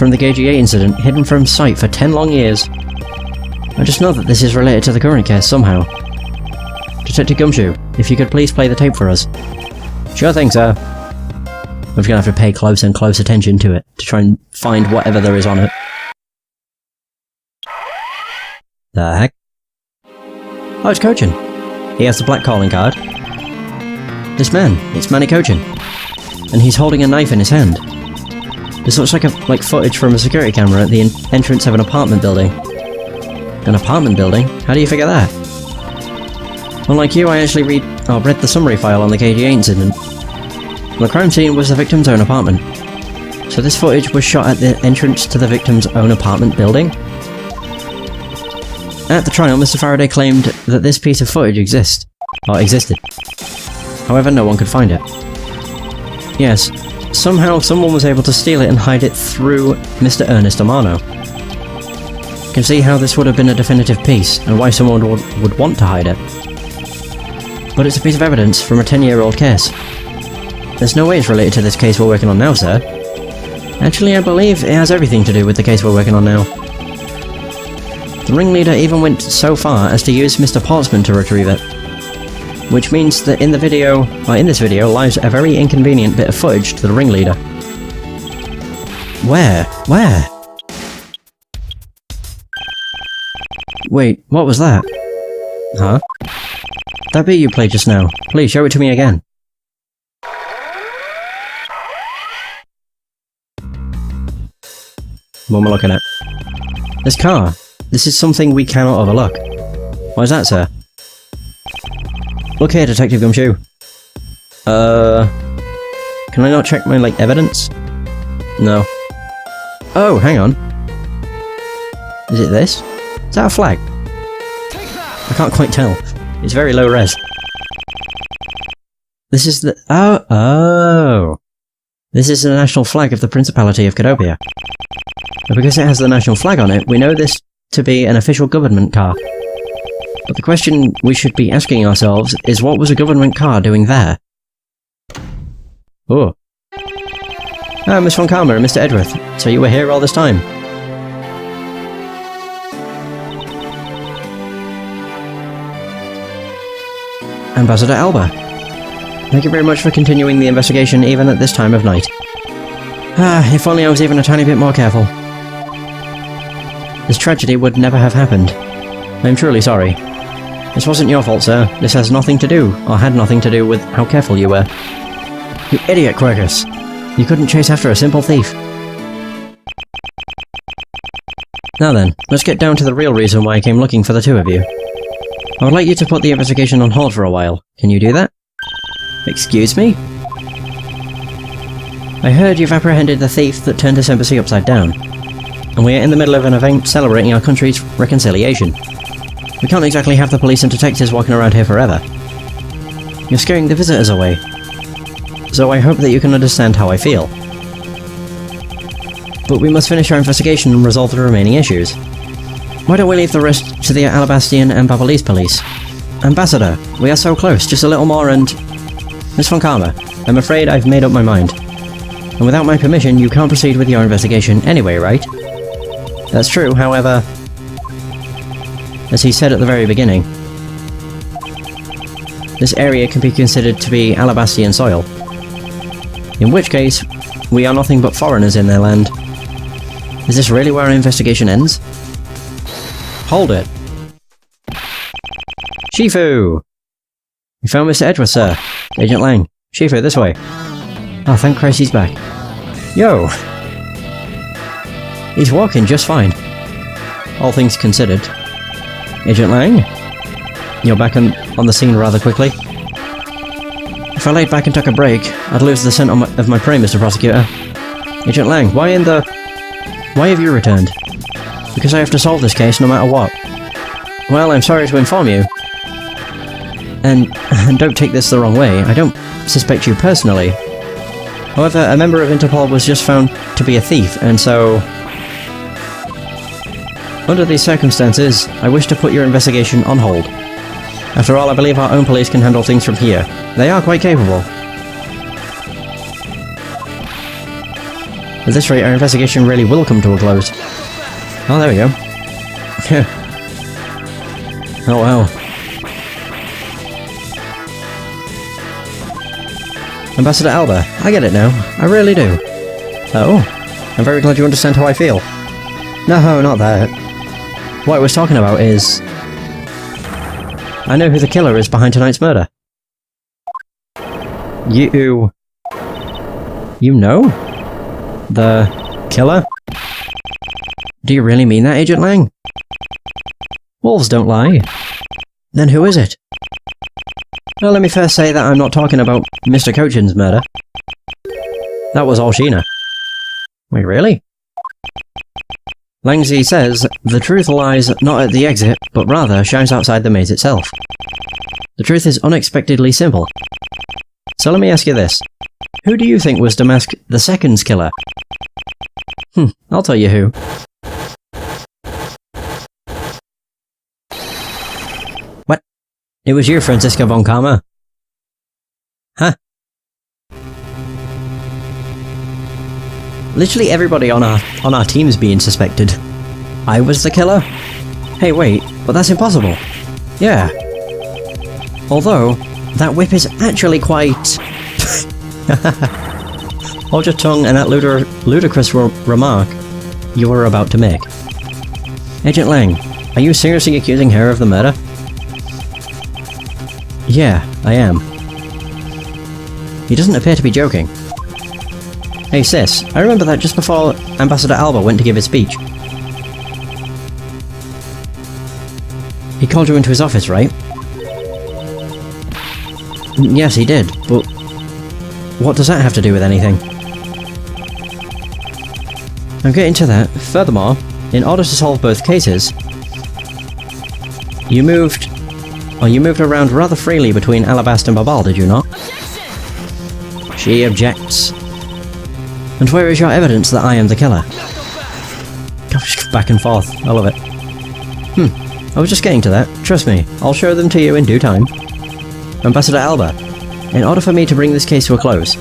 from the KGA incident hidden from sight for 10 long years. I just know that this is related to the current case somehow. Detective Gumshoe, if you could please play the tape for us. Sure thing, sir. I'm just gonna have to pay close attention to it to try and find whatever there is on it. The heck? Oh, it's Cochin. He has the black calling card. This man, it's Manny Cochin. And he's holding a knife in his hand. This looks like footage from a security camera at the entrance of an apartment building. An apartment building? How do you figure that? Unlike you, I actually read the summary file on the KGA incident. The crime scene was the victim's own apartment. So this footage was shot at the entrance to the victim's own apartment building? At the trial, Mr. Faraday claimed that this piece of footage existed. However, no one could find it. Yes, somehow someone was able to steal it and hide it through Mr. Ernest Amano. You can see how this would have been a definitive piece, and why someone would want to hide it. But it's a piece of evidence from a 10-year-old case. There's no way it's related to this case we're working on now, sir. Actually, I believe it has everything to do with the case we're working on now. The ringleader even went so far as to use Mr. Portsman to retrieve it. Which means that in this video lies a very inconvenient bit of footage to the ringleader. Where? Where? Wait, what was that? Huh? That bit you played just now. Please show it to me again. What am I looking at? This car. This is something we cannot overlook. Why is that, sir? Look here, Detective Gumshoe. Can I not check my, evidence? No. Oh, hang on. Is it this? Is that a flag? I can't quite tell. It's very low res. This is the... Oh! This is the national flag of the Principality of Cadopia. But because it has the national flag on it, we know this to be an official government car. But the question we should be asking ourselves is, what was a government car doing there? Oh. Ah, Miss Von Karma and Mr. Edgeworth. So you were here all this time? Ambassador Alba. Thank you very much for continuing the investigation even at this time of night. Ah, if only I was even a tiny bit more careful. This tragedy would never have happened. I am truly sorry. This wasn't your fault, sir. This has nothing to do, or had nothing to do with how careful you were. You idiot, Quercus! You couldn't chase after a simple thief. Now then, let's get down to the real reason why I came looking for the two of you. I would like you to put the investigation on hold for a while. Can you do that? Excuse me? I heard you've apprehended the thief that turned this embassy upside down. And we are in the middle of an event celebrating our country's reconciliation. We can't exactly have the police and detectives walking around here forever. You're scaring the visitors away. So I hope that you can understand how I feel. But we must finish our investigation and resolve the remaining issues. Why don't we leave the rest to the Alabastian and Babalese police? Ambassador, we are so close, just a little more and... Miss Von Karma, I'm afraid I've made up my mind. And without my permission, you can't proceed with your investigation anyway, right? That's true, however... As he said at the very beginning, this area can be considered to be Alabastian soil. In which case, we are nothing but foreigners in their land. Is this really where our investigation ends? Hold it! Shifu! We found Mr. Edgeworth, sir. Agent Lang. Shifu, this way. Oh, thank Christ he's back. Yo! He's walking just fine. All things considered. Agent Lang? You're back on the scene rather quickly. If I laid back and took a break, I'd lose the scent of my prey, Mr. Prosecutor. Agent Lang, why have you returned? Because I have to solve this case no matter what. Well, I'm sorry to inform you. And don't take this the wrong way, I don't suspect you personally. However, a member of Interpol was just found to be a thief, and so... Under these circumstances, I wish to put your investigation on hold. After all, I believe our own police can handle things from here. They are quite capable. At this rate, our investigation really will come to a close. Oh, there we go. Oh, wow. Ambassador Alba, I get it now. I really do. Oh, I'm very glad you understand how I feel. No, not that. What I was talking about is... I know who the killer is behind tonight's murder. You know? The killer? Do you really mean that, Agent Lang? Wolves don't lie. Then who is it? Well, let me first say that I'm not talking about Mr. Cochin's murder. That was all Sheena. Wait, really? Langzy says, the truth lies not at the exit, but rather shines outside the maze itself. The truth is unexpectedly simple. So let me ask you this. Who do you think was Damask II's killer? I'll tell you who. What? It was you, Franziska von Karma? Huh? Literally everybody on our team's being suspected. I was the killer? Hey, wait, but that's impossible. Yeah. Although, that whip is actually quite... Hold your tongue and that ludicrous remark you were about to make. Agent Lang, are you seriously accusing her of the murder? Yeah, I am. He doesn't appear to be joking. Hey sis, I remember that just before Ambassador Alba went to give his speech. He called you into his office, right? Yes, he did, but what does that have to do with anything? I'm getting to that. Furthermore, in order to solve both cases, you moved around rather freely between Alabast and Babal, did you not? She objects. And where is your evidence that I am the killer? Gosh, back and forth. I love it. I was just getting to that. Trust me, I'll show them to you in due time. Ambassador Alba, in order for me to bring this case to a close,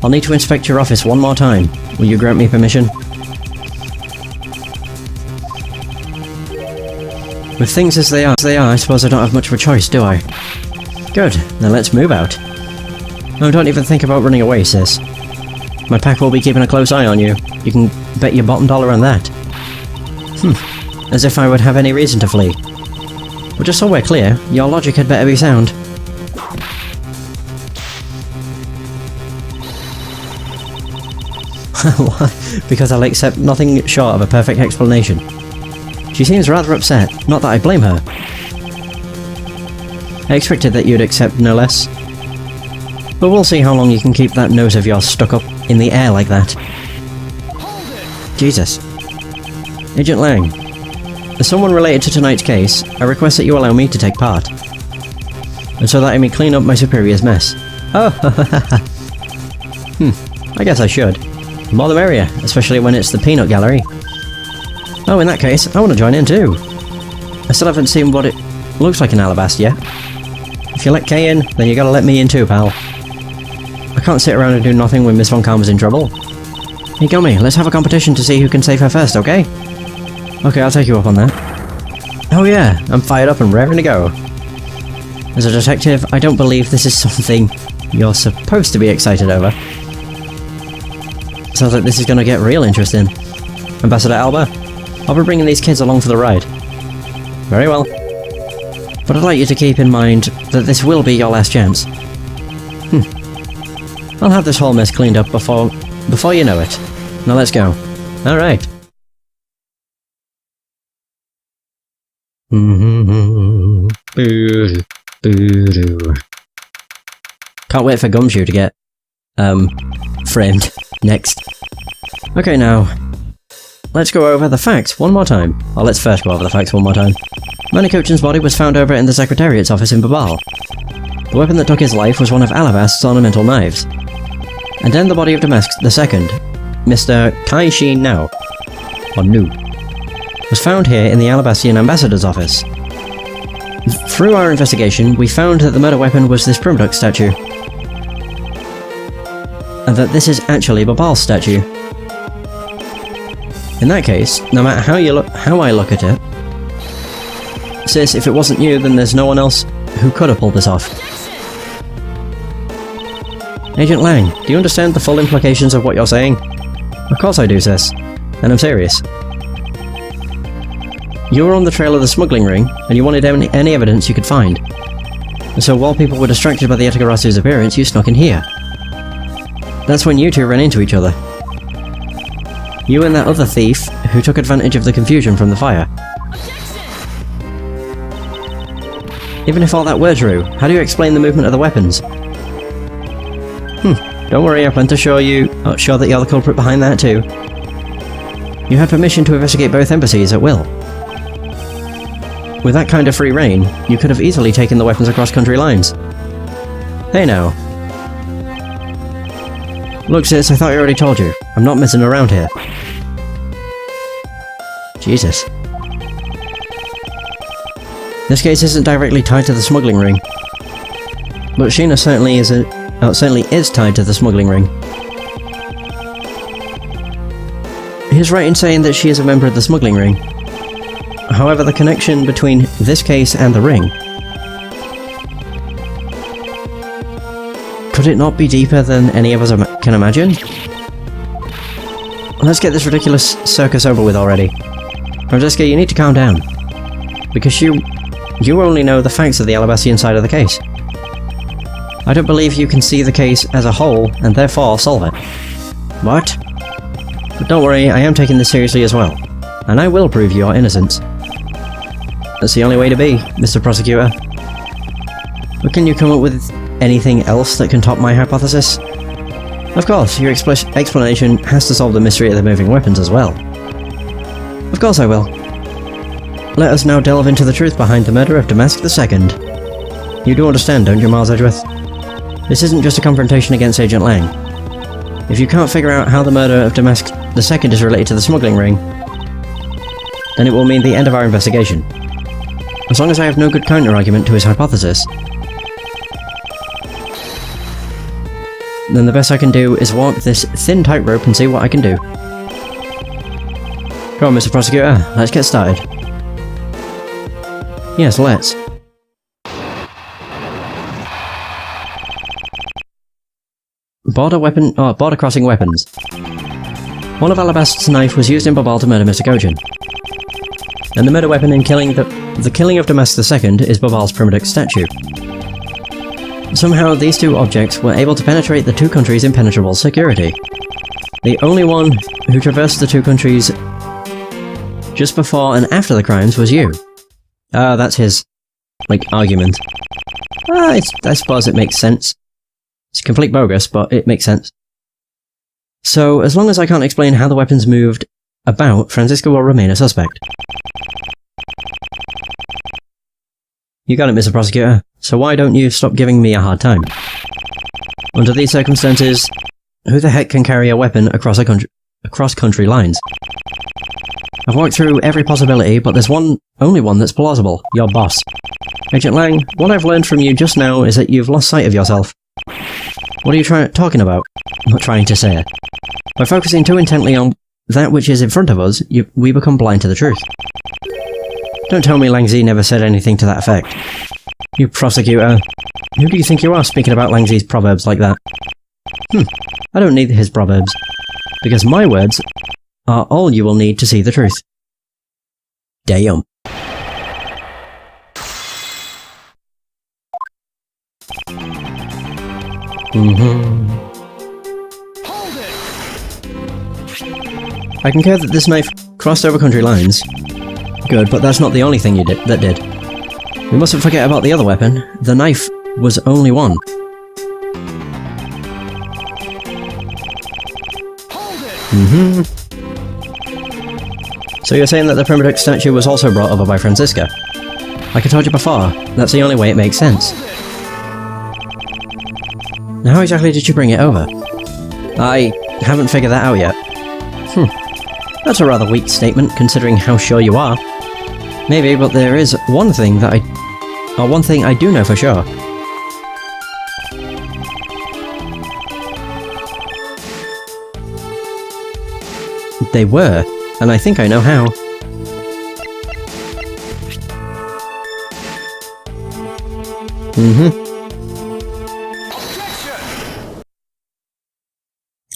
I'll need to inspect your office one more time. Will you grant me permission? With things as they are, I suppose I don't have much of a choice, do I? Good, then let's move out. No, don't even think about running away, sis. My pack will be keeping a close eye on you. You can bet your bottom dollar on that. As if I would have any reason to flee. But just so we're clear, your logic had better be sound. Because I'll accept nothing short of a perfect explanation. She seems rather upset, not that I blame her. I expected that you'd accept no less. But we'll see how long you can keep that nose of yours stuck up in the air like that. Jesus. Agent Lang, as someone related to tonight's case, I request that you allow me to take part. And so that I may clean up my superior's mess. Oh, I guess I should. The more the merrier, especially when it's the peanut gallery. Oh, in that case, I want to join in too. I still haven't seen what it looks like in Alabast yet. If you let Kay in, then you gotta let me in too, pal. I can't sit around and do nothing when Miss Von Karma's in trouble. Hey Gummy, let's have a competition to see who can save her first, okay? Okay, I'll take you up on that. Oh yeah, I'm fired up and raring to go. As a detective, I don't believe this is something you're supposed to be excited over. Sounds like this is gonna get real interesting. Ambassador Alba, I'll be bringing these kids along for the ride. Very well. But I'd like you to keep in mind that this will be your last chance. I'll have this whole mess cleaned up before you know it. Now let's go. Alright. Can't wait for Gumshoe to get, framed. Next. Okay, now, let's go over the facts one more time. Or let's first go over the facts one more time. Manny Cochin's body was found over in the Secretariat's office in Babal. The weapon that took his life was one of Alabast's ornamental knives. And then the body of Damask II, Mr. Kai Shi Nao, or Nu, was found here in the Alabastian ambassador's office. Through our investigation, we found that the murder weapon was this Primduck statue. And that this is actually Babal's statue. In that case, no matter how I look at it, sis, if it wasn't you, then there's no one else who could have pulled this off. Agent Lang, do you understand the full implications of what you're saying? Of course I do, sis. And I'm serious. You were on the trail of the smuggling ring, and you wanted any evidence you could find. And so while people were distracted by the Etagarasu's appearance, you snuck in here. That's when you two ran into each other. You and that other thief, who took advantage of the confusion from the fire. Even if all that were true, how do you explain the movement of the weapons? Don't worry, I plan to show that you're the culprit behind that too. You had permission to investigate both embassies at will. With that kind of free reign, you could have easily taken the weapons across country lines. Hey now. Look sis, I thought I already told you. I'm not messing around here. Jesus. This case isn't directly tied to the smuggling ring. But Sheena certainly is tied to the smuggling ring. He's right in saying that she is a member of the smuggling ring. However, the connection between this case and the ring... could it not be deeper than any of us can imagine? Let's get this ridiculous circus over with already. Francesca, you need to calm down. Because you only know the facts of the Alabastian side of the case. I don't believe you can see the case as a whole, and therefore solve it. What? But don't worry, I am taking this seriously as well. And I will prove your innocence. That's the only way to be, Mr. Prosecutor. But can you come up with anything else that can top my hypothesis? Of course, your explanation has to solve the mystery of the moving weapons as well. Of course I will. Let us now delve into the truth behind the murder of Damask II. You do understand, don't you, Miles Edgeworth? This isn't just a confrontation against Agent Lang. If you can't figure out how the murder of Damask II is related to the smuggling ring, then it will mean the end of our investigation. As long as I have no good counter-argument to his hypothesis, then the best I can do is walk this thin tightrope and see what I can do. Go on, Mr. Prosecutor, let's get started. Yes, let's. Border crossing weapons. One of Alabast's knife was used in Babal to murder Mr. Gojin. And the murder weapon in the killing of Damask II is Babal's primitive statue. Somehow these two objects were able to penetrate the two countries' impenetrable security. The only one who traversed the two countries just before and after the crimes was you. That's his, argument. I suppose it makes sense. It's complete bogus, but it makes sense. So, as long as I can't explain how the weapons moved about, Francisco will remain a suspect. You got it, Mr. Prosecutor, so why don't you stop giving me a hard time? Under these circumstances, who the heck can carry a weapon across country lines? I've walked through every possibility, but there's only one that's plausible, your boss. Agent Lang, what I've learned from you just now is that you've lost sight of yourself. What are you talking about? I'm not trying to say it. By focusing too intently on that which is in front of us, we become blind to the truth. Don't tell me Langzi never said anything to that effect. You prosecutor. Who do you think you are speaking about Langzi's proverbs like that? I don't need his proverbs. Because my words are all you will need to see the truth. Damn. I concur that this knife crossed over country lines. Good, but that's not the only thing that did. We mustn't forget about the other weapon. The knife was only one. So you're saying that the primitive statue was also brought over by Francisca? Like I told you before, that's the only way it makes sense. Now how exactly did you bring it over? I haven't figured that out yet. That's a rather weak statement, considering how sure you are. Maybe, but there is one thing one thing I do know for sure. They were and I think I know how.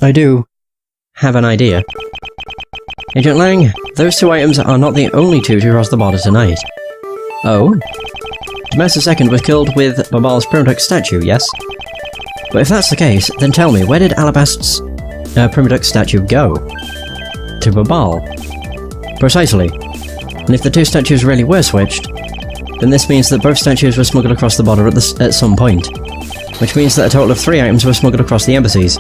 I do have an idea. Agent Lang, those two items are not the only two to cross the border tonight. Oh? Demes II was killed with Babal's Primadux statue, yes? But if that's the case, then tell me, where did Alabast's Primadux statue go? To Babal. Precisely. And if the two statues really were switched, then this means that both statues were smuggled across the border at some point. Which means that a total of 3 items were smuggled across the embassies.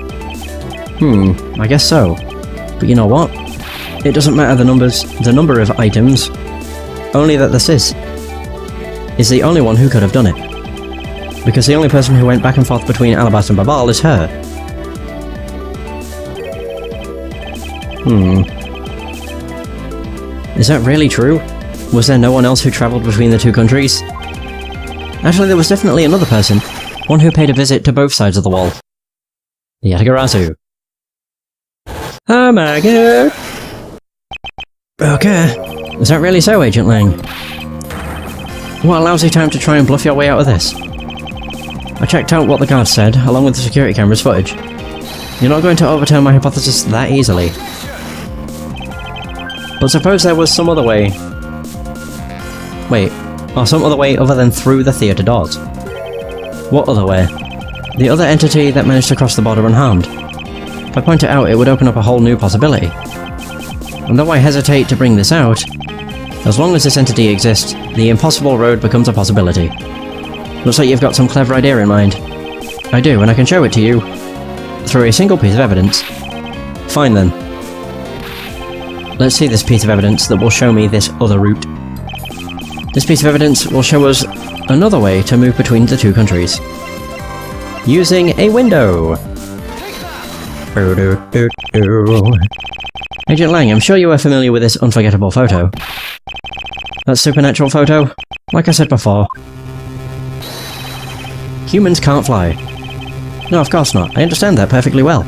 I guess so. But you know what? It doesn't matter the number of items, only that the Sis is the only one who could have done it. Because the only person who went back and forth between Alabast and Babal is her. Is that really true? Was there no one else who travelled between the two countries? Actually, there was definitely another person. One who paid a visit to both sides of the wall. The Yatagarasu. Oh my god! Okay. Is that really so, Agent Lang? What a lousy time to try and bluff your way out of this. I checked out what the guards said, along with the security camera's footage. You're not going to overturn my hypothesis that easily. But suppose there was some other way... Wait, or some other way other than through the theatre doors. What other way? The other entity that managed to cross the border unharmed. If I point it out, it would open up a whole new possibility. And though I hesitate to bring this out, as long as this entity exists, the impossible road becomes a possibility. Looks like you've got some clever idea in mind. I do, and I can show it to you. Through a single piece of evidence. Fine then. Let's see this piece of evidence that will show me this other route. This piece of evidence will show us another way to move between the two countries. Using a window! Agent Lang, I'm sure you are familiar with this unforgettable photo. That supernatural photo? Like I said before. Humans can't fly. No, of course not. I understand that perfectly well.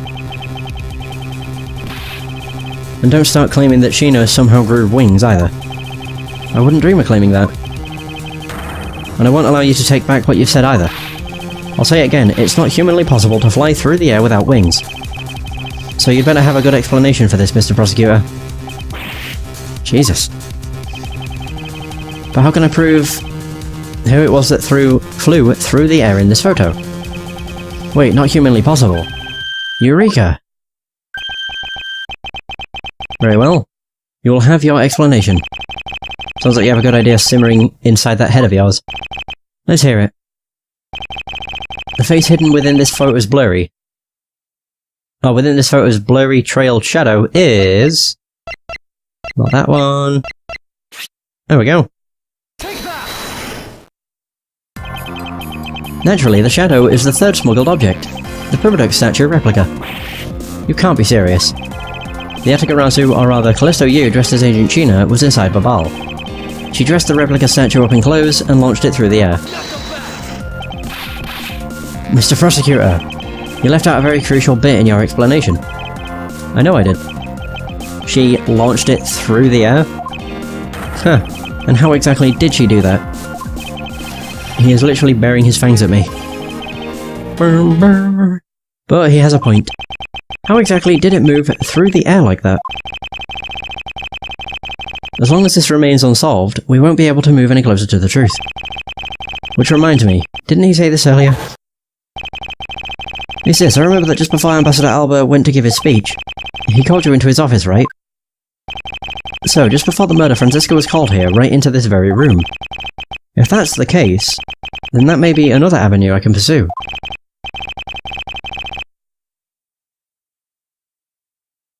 And don't start claiming that Sheena somehow grew wings either. I wouldn't dream of claiming that. And I won't allow you to take back what you've said either. I'll say it again, it's not humanly possible to fly through the air without wings. So you'd better have a good explanation for this, Mr. Prosecutor. Jesus. But how can I prove who it was that flew through the air in this photo? Wait, not humanly possible. Eureka! Very well. You will have your explanation. Sounds like you have a good idea simmering inside that head of yours. Let's hear it. The face hidden within this photo's blurry. Oh, within this photo's blurry trailed shadow is... Not that one. There we go. Take that! Naturally, the shadow is the third smuggled object. The Primadux statue replica. You can't be serious. The Yatagarasu, or rather Callisto Yu dressed as Agent Sheena, was inside Babal. She dressed the replica statue up in clothes and launched it through the air. Mr. Prosecutor, you left out a very crucial bit in your explanation. I know I did. She launched it through the air? Huh. And how exactly did she do that? He is literally baring his fangs at me. But he has a point. How exactly did it move through the air like that? As long as this remains unsolved, we won't be able to move any closer to the truth. Which reminds me, didn't he say this earlier? Yes, I remember that just before Ambassador Alba went to give his speech, he called you into his office, right? So, just before the murder, Francisco was called here, right into this very room. If that's the case, then that may be another avenue I can pursue.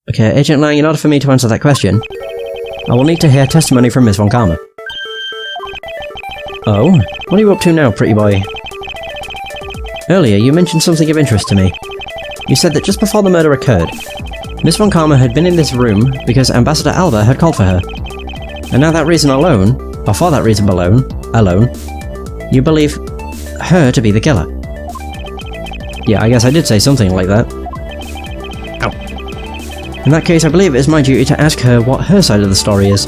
Okay, Agent Lang, in order for me to answer that question, I will need to hear testimony from Miss Von Karma. Oh? What are you up to now, pretty boy? Earlier, you mentioned something of interest to me. You said that just before the murder occurred, Miss Von Karma had been in this room because Ambassador Alba had called for her. And now that reason alone, or for that reason alone, you believe her to be the killer. Yeah, I guess I did say something like that. Ow. In that case, I believe it is my duty to ask her what her side of the story is.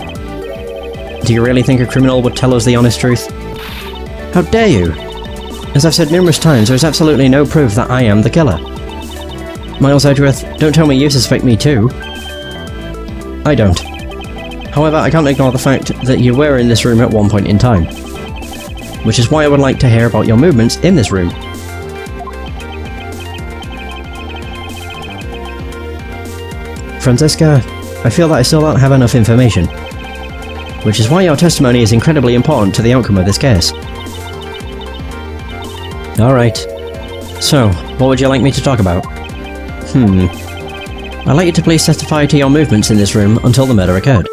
Do you really think a criminal would tell us the honest truth? How dare you! As I've said numerous times, there is absolutely no proof that I am the killer. Miles Edgeworth, don't tell me you suspect me too. I don't. However, I can't ignore the fact that you were in this room at one point in time. Which is why I would like to hear about your movements in this room. Franziska, I feel that I still don't have enough information. Which is why your testimony is incredibly important to the outcome of this case. Alright. So, what would you like me to talk about? I'd like you to please testify to your movements in this room until the murder occurred.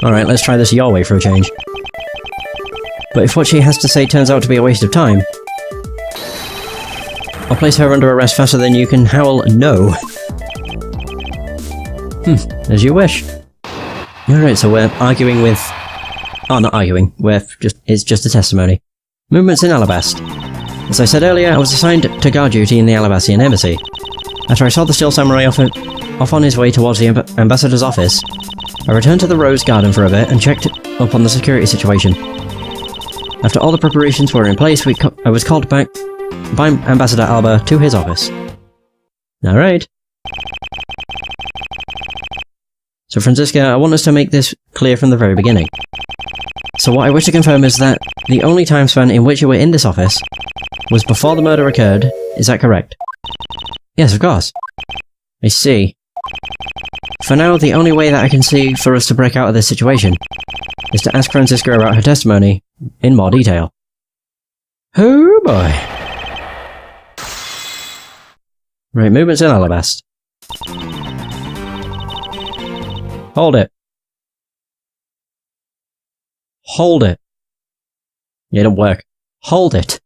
Alright, let's try this your way for a change. But if what she has to say turns out to be a waste of time, I'll place her under arrest faster than you can howl no. As you wish. Alright, so we're arguing with... Oh, not arguing. It's just a testimony. Movements in Alabast. As I said earlier, I was assigned to guard duty in the Alabastian embassy. After I saw the Steel Samurai off on his way towards the ambassador's office, I returned to the Rose Garden for a bit and checked up on the security situation. After all the preparations were in place, I was called back by Ambassador Alba to his office. Alright. So Franziska, I want us to make this clear from the very beginning. So what I wish to confirm is that the only time span in which you were in this office was before the murder occurred, is that correct? Yes, of course. I see. For now, the only way that I can see for us to break out of this situation is to ask Franziska about her testimony in more detail. Oh boy. Right, movements in Alabast. Hold it. Hold it. Yeah, it don't work. Hold it.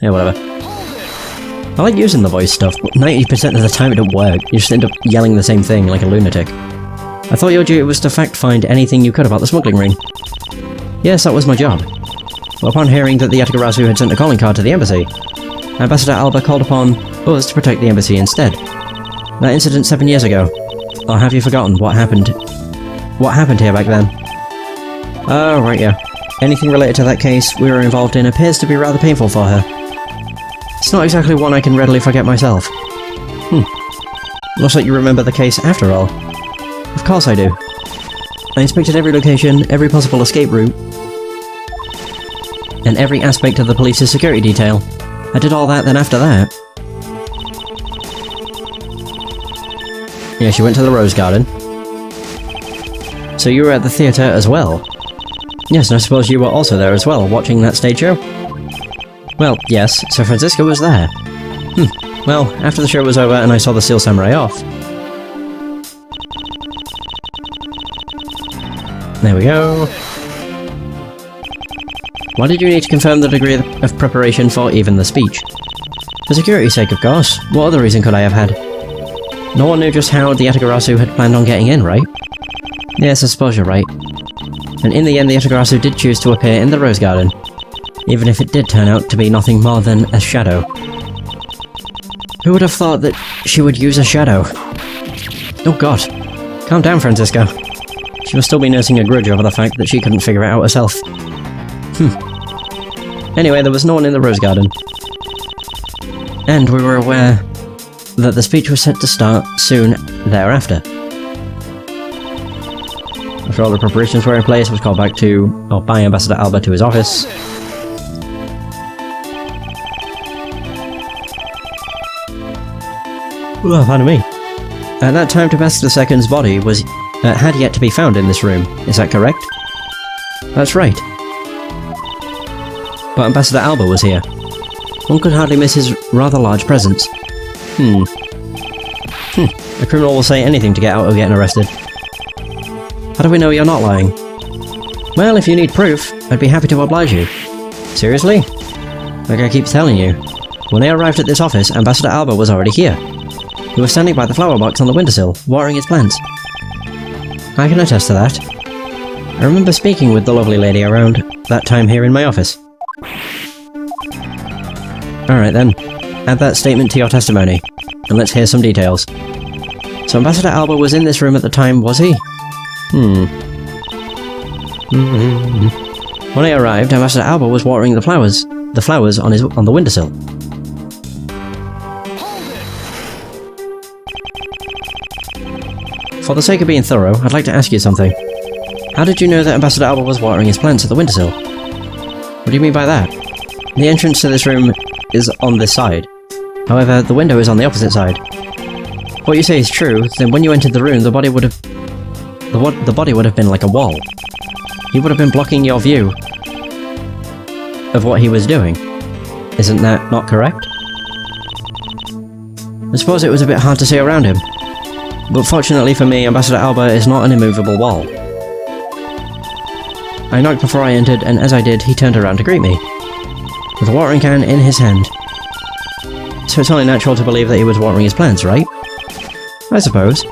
Yeah, whatever. I like using the voice stuff, but 90% of the time it don't work. You just end up yelling the same thing like a lunatic. I thought your duty was to fact-find anything you could about the smuggling ring. Yes, that was my job. But upon hearing that the Yatagarasu had sent a calling card to the embassy, Ambassador Alba called upon us to protect the embassy instead. That incident 7 years ago. Or have you forgotten what happened? What happened here back then? Oh, right, yeah. Anything related to that case we were involved in appears to be rather painful for her. It's not exactly one I can readily forget myself. Looks like you remember the case after all. Of course I do. I inspected every location, every possible escape route, and every aspect of the police's security detail. I did all that, then after that... Yeah, she went to the Rose Garden. So you were at the theatre as well? Yes, and I suppose you were also there as well, watching that stage show? Well, yes, so Franziska was there. Well, after the show was over and I saw the Steel Samurai off... There we go. Why did you need to confirm the degree of preparation for even the speech? For security's sake, of course. What other reason could I have had? No one knew just how the Yatagarasu had planned on getting in, right? Yes, I suppose you're right. And in the end, the Yatagarasu did choose to appear in the Rose Garden, even if it did turn out to be nothing more than a shadow. Who would have thought that she would use a shadow? Oh god. Calm down, Franziska. She must still be nursing a grudge over the fact that she couldn't figure it out herself. Anyway, there was no one in the Rose Garden. And we were aware that the speech was set to start soon thereafter. After all the preparations were in place, I was called back by Ambassador Alba to his office. Oh, pardon me. At that time, Ambassador II's body had yet to be found in this room. Is that correct? That's right. But Ambassador Alba was here. One could hardly miss his rather large presence. A criminal will say anything to get out of getting arrested. How do we know you're not lying? Well, if you need proof, I'd be happy to oblige you. Seriously? Like I keep telling you. When I arrived at this office, Ambassador Alba was already here. He was standing by the flower box on the windowsill, watering his plants. I can attest to that. I remember speaking with the lovely lady around that time here in my office. Alright then, add that statement to your testimony, and let's hear some details. So Ambassador Alba was in this room at the time, was he? When I arrived, Ambassador Alba was watering the flowers on the windowsill. For the sake of being thorough, I'd like to ask you something. How did you know that Ambassador Alba was watering his plants at the windowsill? What do you mean by that? The entrance to this room is on this side. However, the window is on the opposite side. If what you say is true, then when you entered the room, the body would have been like a wall. He would have been blocking your view of what he was doing. Isn't that not correct? I suppose it was a bit hard to see around him. But fortunately for me, Ambassador Alba is not an immovable wall. I knocked before I entered, and as I did, he turned around to greet me, with a watering can in his hand. So it's only natural to believe that he was watering his plants, right? I suppose.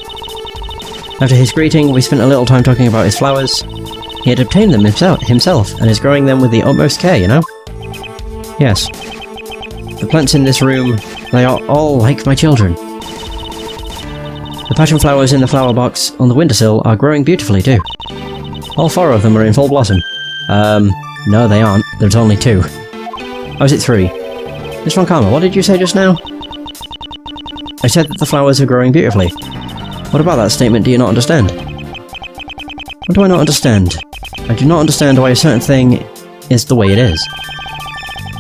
After his greeting, we spent a little time talking about his flowers. He had obtained them himself, and is growing them with the utmost care, you know? Yes. The plants in this room, they are all like my children. The passion flowers in the flower box on the windowsill are growing beautifully too. All 4 of them are in full blossom. No they aren't. There's only 2. Oh, is it 3? Miss Von Karma, what did you say just now? I said that the flowers are growing beautifully. What about that statement do you not understand? What do I not understand? I do not understand why a certain thing is the way it is.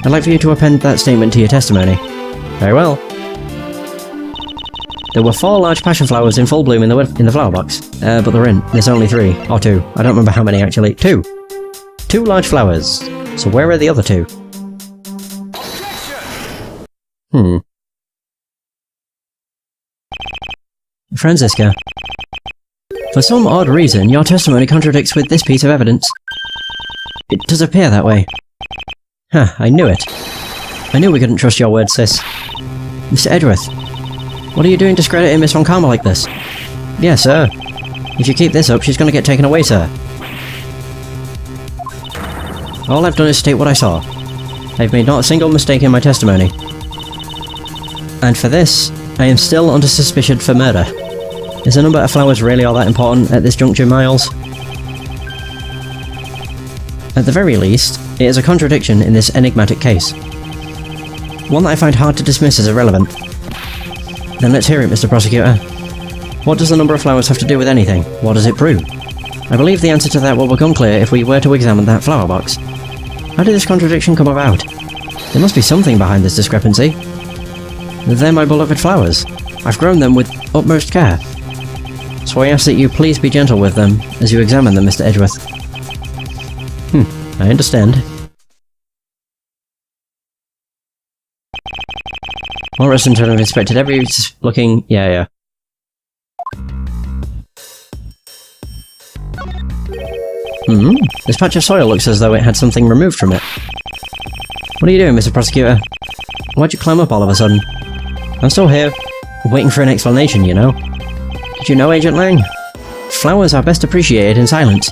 I'd like for you to append that statement to your testimony. Very well. There were 4 large passion flowers in full bloom in the flower box, but there's only 3, or 2. I don't remember how many actually. 2! 2 large flowers. So where are the other 2? Franziska. For some odd reason, your testimony contradicts with this piece of evidence. It does appear that way. Huh, I knew it. I knew we couldn't trust your word, sis. Mr. Edgeworth. What are you doing discrediting Miss Von Karma like this? Yes, sir. If you keep this up, she's gonna get taken away, sir. All I've done is state what I saw. I've made not a single mistake in my testimony. And for this, I am still under suspicion for murder. Is the number of flowers really all that important at this juncture, Miles? At the very least, it is a contradiction in this enigmatic case. One that I find hard to dismiss as irrelevant. Then let's hear it, Mr. Prosecutor. What does the number of flowers have to do with anything? What does it prove? I believe the answer to that will become clear if we were to examine that flower box. How did this contradiction come about? There must be something behind this discrepancy. They're my beloved flowers. I've grown them with utmost care. So I ask that you please be gentle with them as you examine them, Mr. Edgeworth. I understand. All residents have inspected every looking... Yeah. This patch of soil looks as though it had something removed from it. What are you doing, Mr. Prosecutor? Why'd you climb up all of a sudden? I'm still here, waiting for an explanation, you know. Did you know, Agent Lang? Flowers are best appreciated in silence.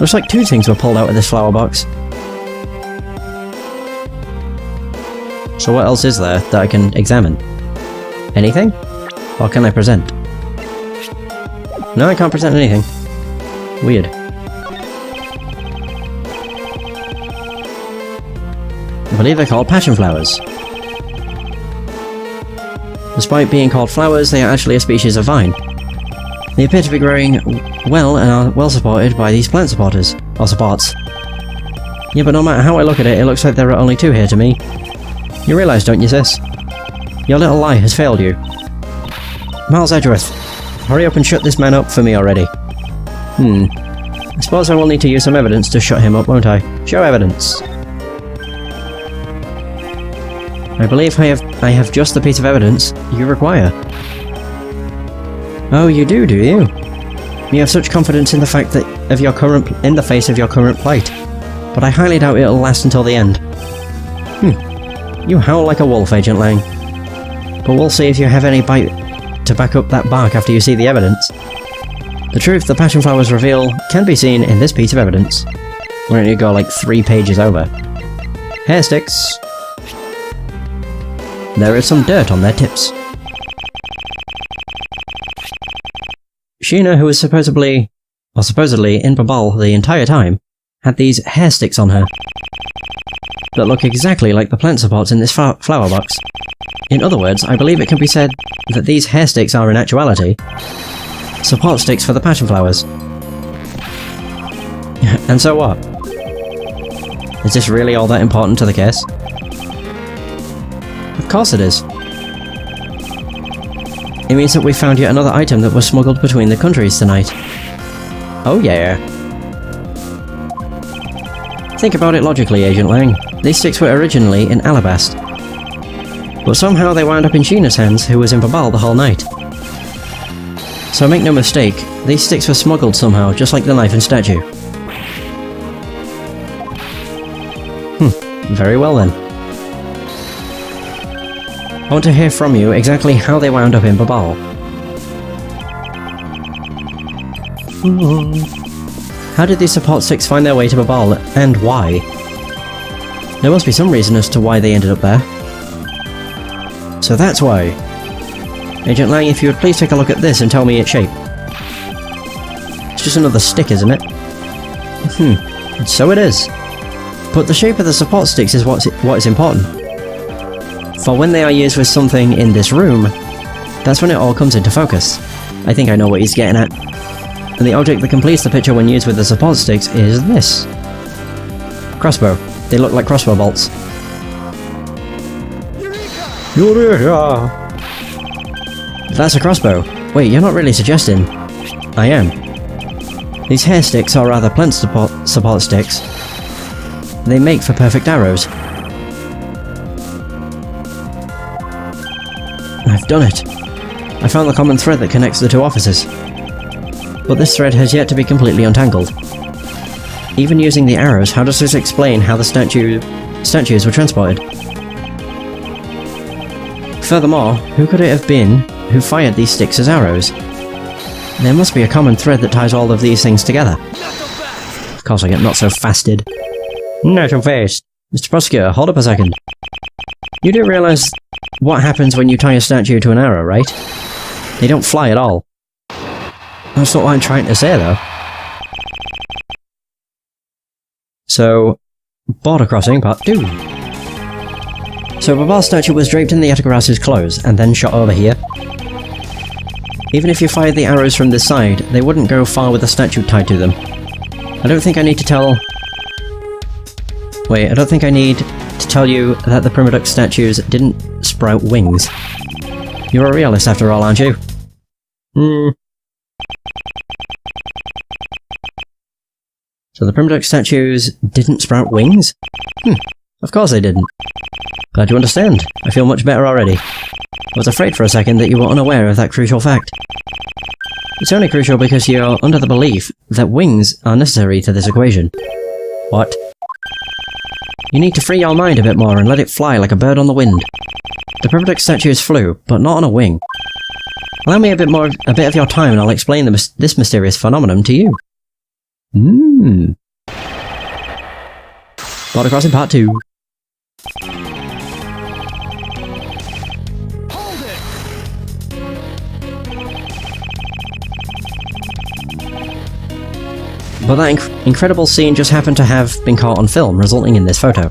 Looks like 2 things were pulled out of this flower box. So what else is there that I can examine? Anything? Or can I present? No, I can't present anything. Weird. I believe they're called passion flowers. Despite being called flowers, they are actually a species of vine. They appear to be growing well and are well supported by these plant supporters, or supports. Yeah, but no matter how I look at it, it looks like there are only 2 here to me. You realise, don't you, sis? Your little lie has failed you. Miles Edgeworth, hurry up and shut this man up for me already. I suppose I will need to use some evidence to shut him up, won't I? Show evidence. I believe I have just the piece of evidence you require. Oh, you do you? You have such confidence in the fact that in the face of your current plight, but I highly doubt it'll last until the end. You howl like a wolf, Agent Lang. But we'll see if you have any bite to back up that bark after you see the evidence. The truth the passion flowers reveal can be seen in this piece of evidence. Why don't you go like 3 pages over? Hair sticks. There is some dirt on their tips. Sheena, who was supposedly in Babal the entire time, had these hair sticks on her that look exactly like the plant supports in this flower box. In other words, I believe it can be said that these hair sticks are in actuality support sticks for the passion flowers. And so what? Is this really all that important to the case? Of course it is. It means that we found yet another item that was smuggled between the countries tonight. Oh yeah. Think about it logically, Agent Lang. These sticks were originally in Alabast, but somehow they wound up in Sheena's hands, who was in Babal the whole night. So make no mistake, these sticks were smuggled somehow, just like the knife and statue. Very well then. I want to hear from you exactly how they wound up in Babal. How did these support sticks find their way to Babal, and why? There must be some reason as to why they ended up there. So that's why. Agent Lang, if you would please take a look at this and tell me its shape. It's just another stick, isn't it? So it is. But the shape of the support sticks is what is important. For when they are used with something in this room, that's when it all comes into focus. I think I know what he's getting at. And the object that completes the picture when used with the support sticks is this. Crossbow. They look like crossbow bolts. Eureka! That's a crossbow. Wait, you're not really suggesting? I am. These hair sticks, or rather plant support sticks, they make for perfect arrows. I've done it. I found the common thread that connects the two officers. But this thread has yet to be completely untangled. Even using the arrows, how does this explain how the statues were transported? Furthermore, who could it have been who fired these sticks as arrows? There must be a common thread that ties all of these things together. Of course I get not so fasted. Not so fast. Mr. Prosecutor, hold up a second. You do realise what happens when you tie a statue to an arrow, right? They don't fly at all. That's not what I'm trying to say, though. So, border crossing, part 2. So Babal's statue was draped in the Yatagarasu's clothes, and then shot over here. Even if you fired the arrows from this side, they wouldn't go far with the statue tied to them. I don't think I need to tell you that the Primadux statues didn't sprout wings. You're a realist after all, aren't you? So the Primadux statues didn't sprout wings? Of course they didn't. Glad you understand. I feel much better already. I was afraid for a second that you were unaware of that crucial fact. It's only crucial because you're under the belief that wings are necessary to this equation. What? You need to free your mind a bit more and let it fly like a bird on the wind. The Primadux statues flew, but not on a wing. Allow me a bit of your time and I'll explain this mysterious phenomenon to you. Border crossing part 2. But that incredible scene just happened to have been caught on film, resulting in this photo.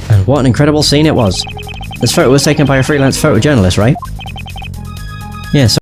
And what an incredible scene it was. This photo was taken by a freelance photojournalist, right? Yeah, so